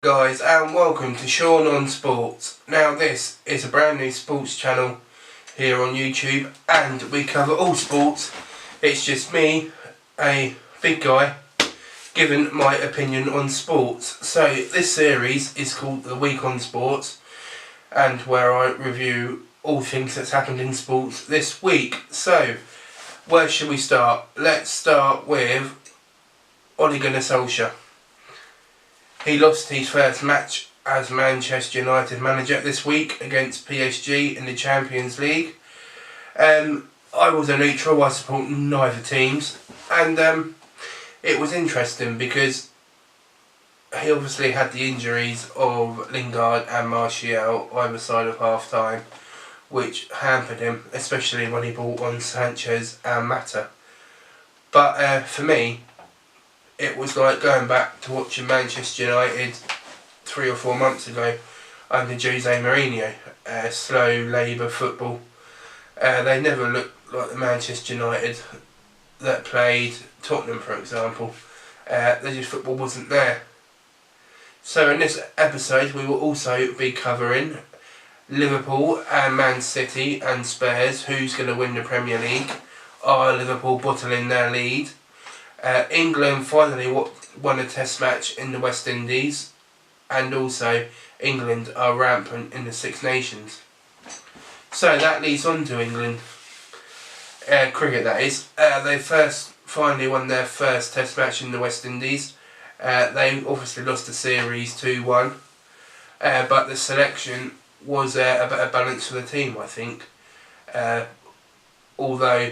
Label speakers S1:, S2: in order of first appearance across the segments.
S1: Guys, and welcome to Sean on Sports. Now this is a brand new sports channel here on YouTube, and we cover all sports. It's just me, a big guy, giving my opinion on sports. So this series is called The Week on Sports, and where I review all things that's happened in sports this week. So where should we start? Let's start with Ole Gunnar Solskjaer. He lost his first match as Manchester United manager this week against PSG in the Champions League. I was a neutral, I support neither teams, and it was interesting because he obviously had the injuries of Lingard and Martial either side of half time, which hampered him, especially when he brought on Sanchez and Mata. But for me, it was like going back to watching Manchester United 3 or 4 months ago under Jose Mourinho. Slow labour football. They never looked like the Manchester United that played Tottenham, for example. Football wasn't there. So in this episode we will also be covering Liverpool and Man City and Spurs. Who's going to win the Premier League? Are Liverpool bottling their lead? England finally won a test match in the West Indies, and also England are rampant in the Six Nations. So that leads on to England. Cricket, that is. They finally won their first test match in the West Indies. They obviously lost the series 2-1, but the selection was a better balance for the team, I think. Although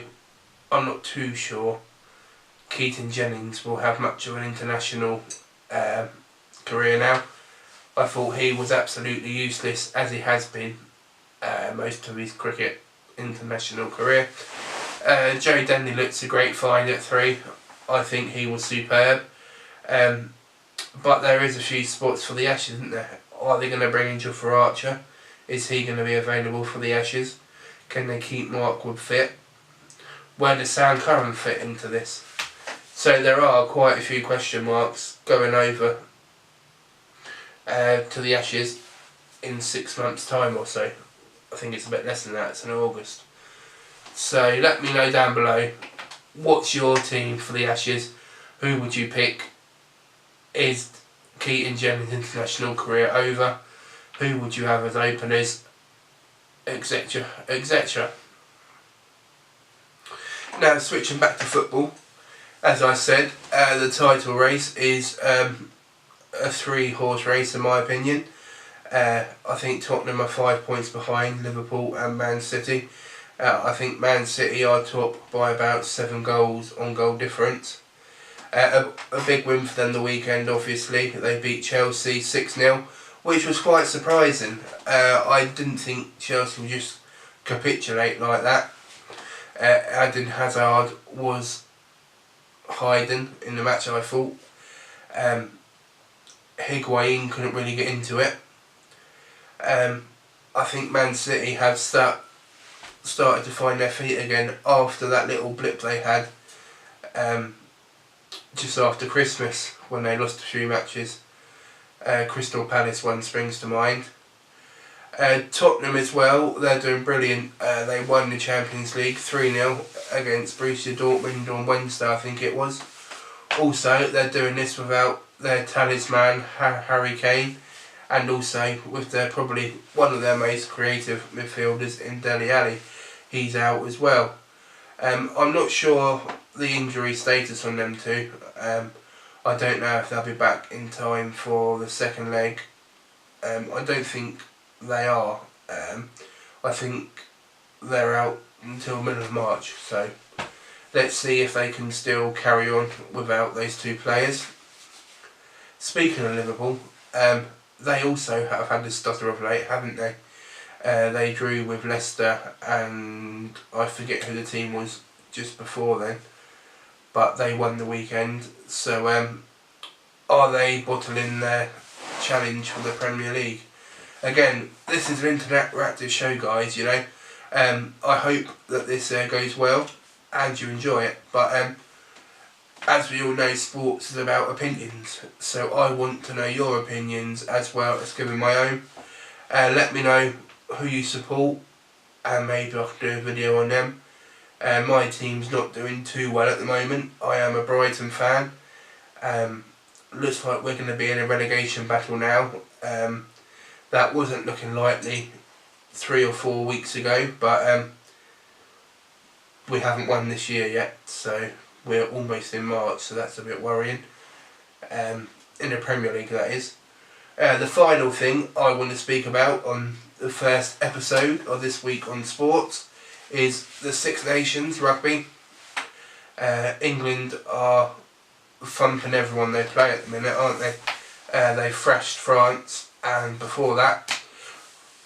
S1: I'm not too sure Keaton Jennings will have much of an international career now. I thought he was absolutely useless, as he has been most of his cricket international career. Joe Denley looks a great find at 3. I think he was superb. But there is a few spots for the Ashes, isn't there? Are they going to bring in Jofra Archer? Is he going to be available for the Ashes? Can they keep Mark Wood fit? Where does Sam Curran fit into this? So there are quite a few question marks going over to the Ashes in 6 months' time or so. I think it's a bit less than that, it's in August. So let me know down below, what's your team for the Ashes? Who would you pick? Is Keaton Jennings' international career over? Who would you have as openers? Etc. etc. Now switching back to football. As I said, the title race is a 3-horse race in my opinion. I think Tottenham are 5 points behind Liverpool and Man City. I think Man City are top by about 7 goals on goal difference. A big win for them the weekend, obviously. They beat Chelsea 6-0, which was quite surprising. I didn't think Chelsea would just capitulate like that. Eden Hazard was hiding in the match, I thought. Higuain couldn't really get into it. I think Man City have started to find their feet again after that little blip they had just after Christmas when they lost a few matches. Crystal Palace one springs to mind. Tottenham as well, they're doing brilliant. They won the Champions League 3-0 against Borussia Dortmund on Wednesday, I think it was. Also, they're doing this without their talisman, Harry Kane, and also with their probably one of their most creative midfielders in Dele Alli. He's out as well. I'm not sure the injury status on them two. I don't know if they'll be back in time for the second leg. I don't think they are. I think they're out until middle of March, so let's see if they can still carry on without those two players. Speaking of Liverpool, they also have had a stutter of late, haven't they? They drew with Leicester and I forget who the team was just before then, but they won the weekend. So are they bottling their challenge for the Premier League? Again, this is an interactive show, guys, you know. I hope that this goes well and you enjoy it. But as we all know, sports is about opinions, so I want to know your opinions as well as giving my own. Let me know who you support, and maybe I can do a video on them. My team's not doing too well at the moment. I am a Brighton fan. Looks like we're going to be in a relegation battle now. That wasn't looking likely 3 or 4 weeks ago, but we haven't won this year yet, so we're almost in March, so that's a bit worrying. In the Premier League, that is. The final thing I want to speak about on the first episode of this week on sports is the Six Nations rugby. England are thumping everyone they play at the minute, aren't they? They thrashed France, and before that,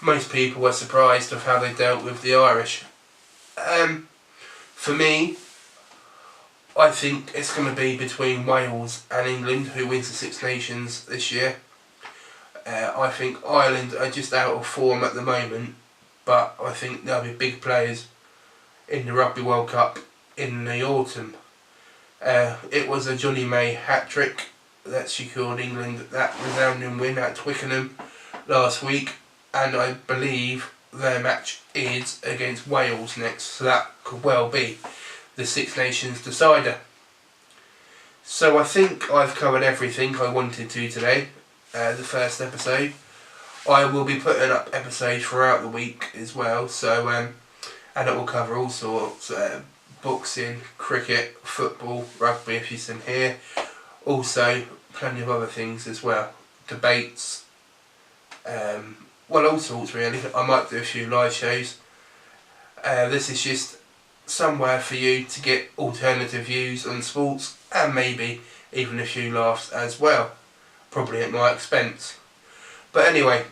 S1: most people were surprised of how they dealt with the Irish. For me, I think it's going to be between Wales and England who wins the Six Nations this year. I think Ireland are just out of form at the moment, but I think they'll be big players in the Rugby World Cup in the autumn. It was a Johnny May hat-trick that secured England that resounding win at Twickenham last week, and I believe their match is against Wales next, so that could well be the Six Nations decider. So I think I've covered everything I wanted to today, the first episode. I will be putting up episodes throughout the week as well, so and it will cover all sorts, boxing, cricket, football, rugby if you're in here, also plenty of other things as well, debates, well, all sorts really. I might do a few live shows. This is just somewhere for you to get alternative views on sports, and maybe even a few laughs as well, probably at my expense. But anyway,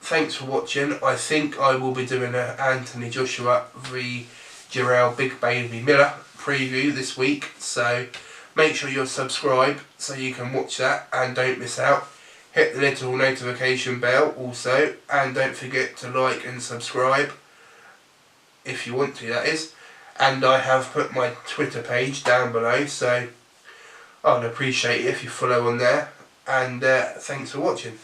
S1: thanks for watching. I think I will be doing an Anthony Joshua v Jarrell Big Baby Miller preview this week, so make sure you're subscribed so you can watch that and don't miss out. Hit the little notification bell also, and don't forget to like and subscribe if you want to, that is. And I have put my Twitter page down below, so I'd appreciate it if you follow on there. And thanks for watching.